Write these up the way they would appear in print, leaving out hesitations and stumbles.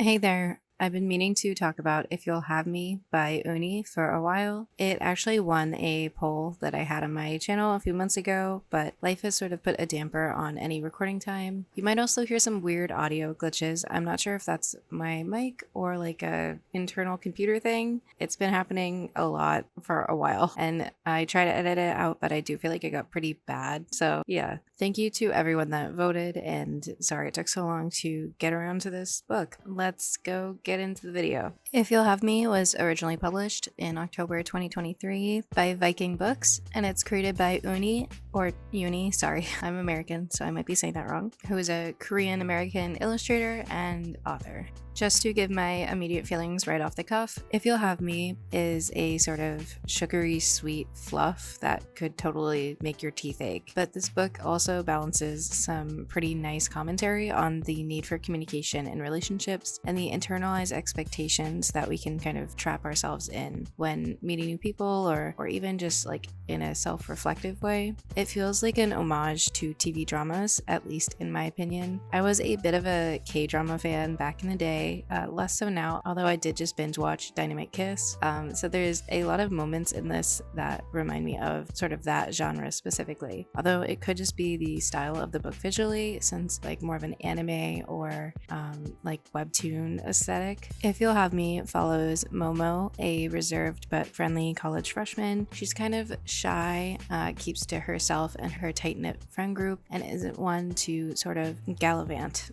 Hey there. I've been meaning to talk about If You'll Have Me by Eunnie for a while. It actually won a poll that I had on my channel a few months ago, but life has sort of put a damper on any recording time. You might also hear some weird audio glitches. I'm not sure if that's my mic or like a internal computer thing. It's been happening a lot for a while, and I try to edit it out, but I do feel like it got pretty bad. So yeah, thank you to everyone that voted, and sorry it took so long to get around to this book. Let's go get into the video. If You'll Have Me was originally published in October 2023 by Viking Books, and it's created by Eunnie, or Eunnie, sorry, I'm American, so I might be saying that wrong, who is a Korean American illustrator and author. Just to give my immediate feelings right off the cuff, If You'll Have Me is a sort of sugary sweet fluff that could totally make your teeth ache. But this book also balances some pretty nice commentary on the need for communication in relationships and the internalized expectations that we can kind of trap ourselves in when meeting new people or even just like in a self-reflective way. It feels like an homage to TV dramas, at least in my opinion. I was a bit of a K-drama fan back in the day, less so now, although I did just binge watch Dynamite Kiss. So there's a lot of moments in this that remind me of sort of that genre specifically, although it could just be the style of the book visually, since like more of an anime or like webtoon aesthetic. If You'll Have Me follows Momo, a reserved but friendly college freshman. She's kind of shy, keeps to herself and her tight-knit friend group, and isn't one to sort of gallivant.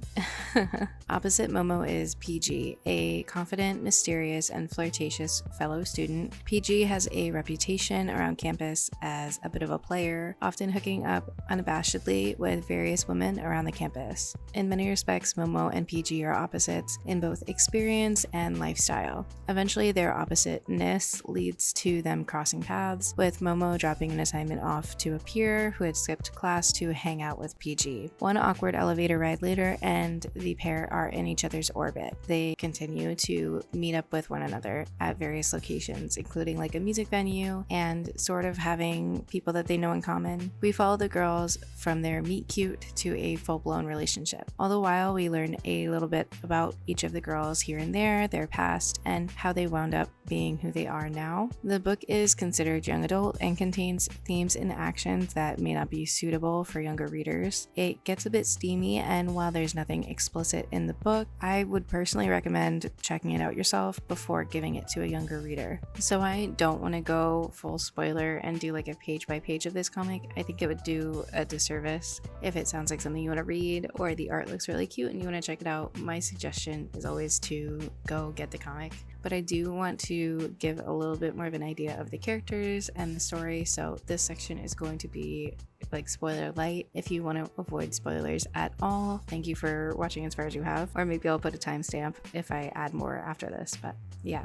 Opposite Momo is PG, a confident, mysterious, and flirtatious fellow student. PG has a reputation around campus as a bit of a player, often hooking up unabashedly with various women around the campus. In many respects, Momo and PG are opposites in both experience and lifestyle. Eventually, their oppositeness leads to them crossing paths, with Momo dropping an assignment off to a peer who had skipped class to hang out with PG. One awkward elevator ride later, and the pair are in each other's orbit. They continue to meet up with one another at various locations, including like a music venue and sort of having people that they know in common. We follow the girls from their meet cute to a full-blown relationship. All the while, we learn a little bit about each of the girls here and there, their past, and how they wound up being who they are now. The book is considered young adult and contains themes and actions that may not be suitable for younger readers. It gets a bit steamy, and while there's nothing explicit in the book, I would personally recommend checking it out yourself before giving it to a younger reader. So I don't want to go full spoiler and do like a page by page of this comic. I think it would do a disservice if it sounds like something you want to read or the art looks really cute and you want to check it out. My suggestion is always to go get the comic. But I do want to give a little bit more of an idea of the characters and the story, so this section is going to be like spoiler light. If you want to avoid spoilers at all, thank you for watching as far as you have, or maybe I'll put a timestamp if I add more after this, but yeah.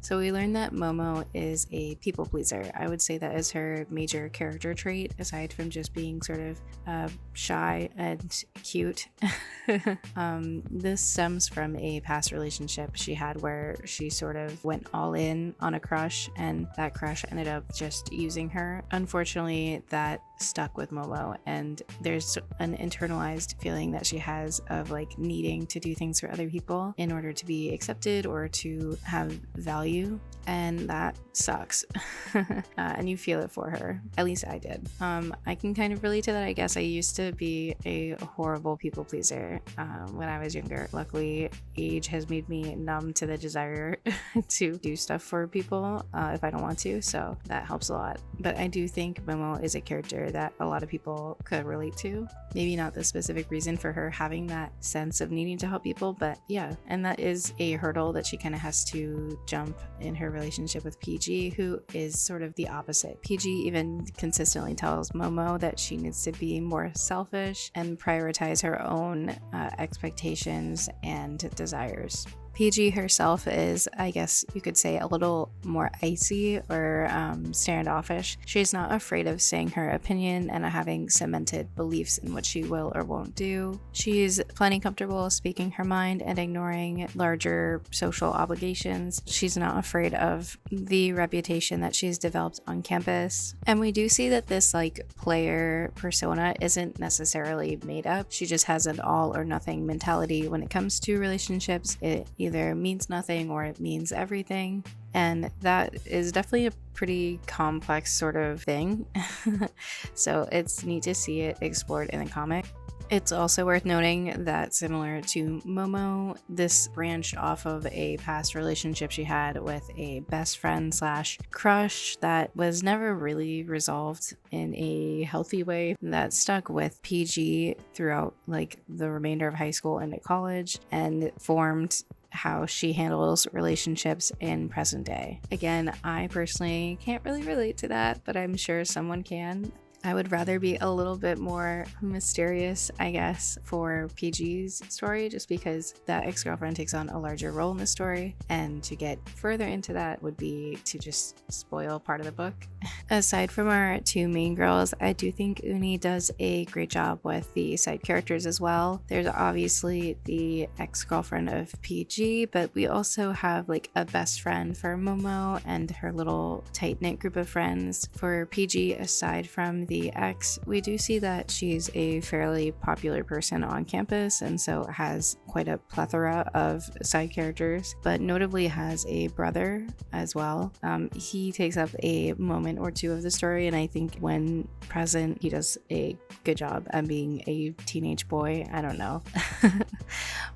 So we learned that Momo is a people pleaser. I would say that is her major character trait, aside from just being sort of shy and cute. This stems from a past relationship she had where she sort of went all in on a crush, and that crush ended up just using her. Unfortunately, that stuck with Momo, and there's an internalized feeling that she has of like needing to do things for other people in order to be accepted or to have value, and that sucks. And you feel it for her. At least I did. I can kind of relate to that. I guess I used to be a horrible people pleaser when I was younger. Luckily, age has made me numb to the desire to do stuff for people if I don't want to, so that helps a lot. But I do think Momo is a character that a lot of people could relate to. Maybe not the specific reason for her having that sense of needing to help people, but yeah. And that is a hurdle that she kind of has to jump in her relationship with PG, who is sort of the opposite. PG even consistently tells Momo that she needs to be more selfish and prioritize her own expectations and desires. PG herself is, I guess you could say, a little more icy or standoffish. She's not afraid of saying her opinion and having cemented beliefs in what she will or won't do. She's plenty comfortable speaking her mind and ignoring larger social obligations. She's not afraid of the reputation that she's developed on campus. And we do see that this like player persona isn't necessarily made up. She just has an all or nothing mentality when it comes to relationships. It either means nothing or it means everything. And that is definitely a pretty complex sort of thing. So it's neat to see it explored in a comic. It's also worth noting that, similar to Momo, this branched off of a past relationship she had with a best friend slash crush that was never really resolved in a healthy way, that stuck with PG throughout like the remainder of high school and at college, and formed how she handles relationships in present day. Again, I personally can't really relate to that, but I'm sure someone can. I would rather be a little bit more mysterious, I guess, for PG's story, just because that ex-girlfriend takes on a larger role in the story, and to get further into that would be to just spoil part of the book. Aside from our two main girls, I do think Eunnie does a great job with the side characters as well. There's obviously the ex-girlfriend of PG, but we also have like a best friend for Momo and her little tight-knit group of friends. For PG, aside from the ex, we do see that she's a fairly popular person on campus, and so has quite a plethora of side characters, but notably has a brother as well. He takes up a moment or two of the story, and I think when present, he does a good job at being a teenage boy. I don't know.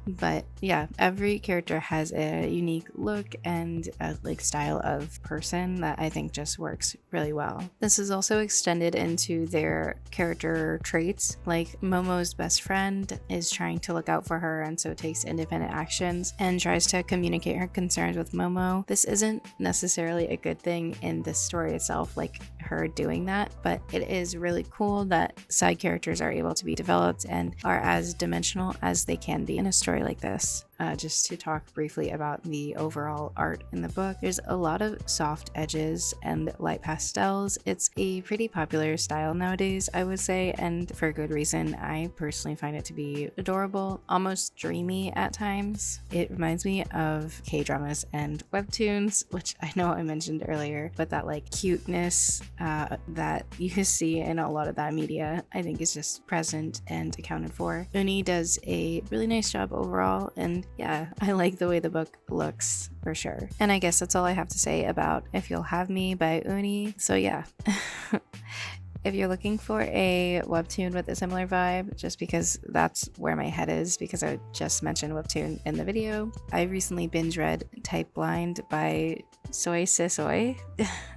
But yeah, every character has a unique look and a like style of person that I think just works really well. This is also extended into their character traits. Like Momo's best friend is trying to look out for her, and so takes independent actions and tries to communicate her concerns with Momo. This isn't necessarily a good thing in the story itself, like her doing that, but it is really cool that side characters are able to be developed and are as dimensional as they can be in a story like this. Just to talk briefly about the overall art in the book, there's a lot of soft edges and light pastels. It's a pretty popular style nowadays, I would say, and for good reason. I personally find it to be adorable, almost dreamy at times. It reminds me of K-dramas and webtoons, which I know I mentioned earlier, but that like cuteness that you see in a lot of that media, I think is just present and accounted for. Eunnie does a really nice job overall, and yeah, I like the way the book looks for sure. And I guess that's all I have to say about If You'll Have Me by Eunnie. So yeah. If you're looking for a webtoon with a similar vibe, just because that's where my head is, because I just mentioned webtoon in the video, I recently binge read Type Blind by Soy Sisoy.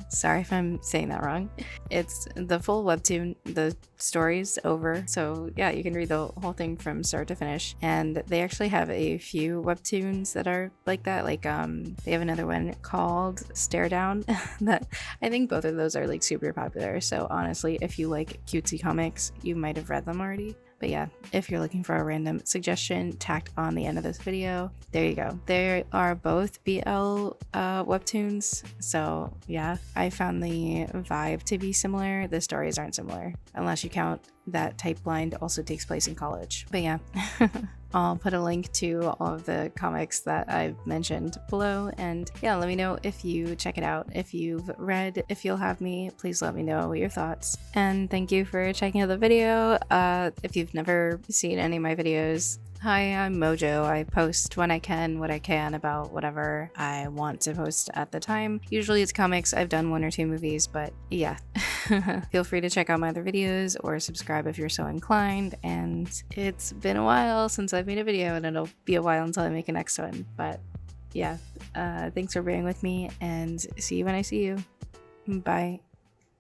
Sorry if I'm saying that wrong. It's the full webtoon, the story's over, so yeah, you can read the whole thing from start to finish. And they actually have a few webtoons that are like that, like they have another one called Stare Down that I think both of those are like super popular. So honestly, if you like cutesy comics, you might have read them already. But yeah, if you're looking for a random suggestion tacked on the end of this video, there you go. They are both BL webtoons. So yeah, I found the vibe to be similar. The stories aren't similar, unless you count that Type Blind also takes place in college. But yeah, I'll put a link to all of the comics that I've mentioned below. And yeah, let me know if you check it out. If you've read If You'll Have Me, please let me know your thoughts. And thank you for checking out the video. If you've never seen any of my videos, hi, I'm Mojo. I post when I can, what I can about whatever I want to post at the time. Usually it's comics. I've done 1 or 2 movies, but yeah. Feel free to check out my other videos or subscribe if you're so inclined. And it's been a while since I've made a video, and it'll be a while until I make a next one. But yeah, thanks for bearing with me, and see you when I see you. Bye.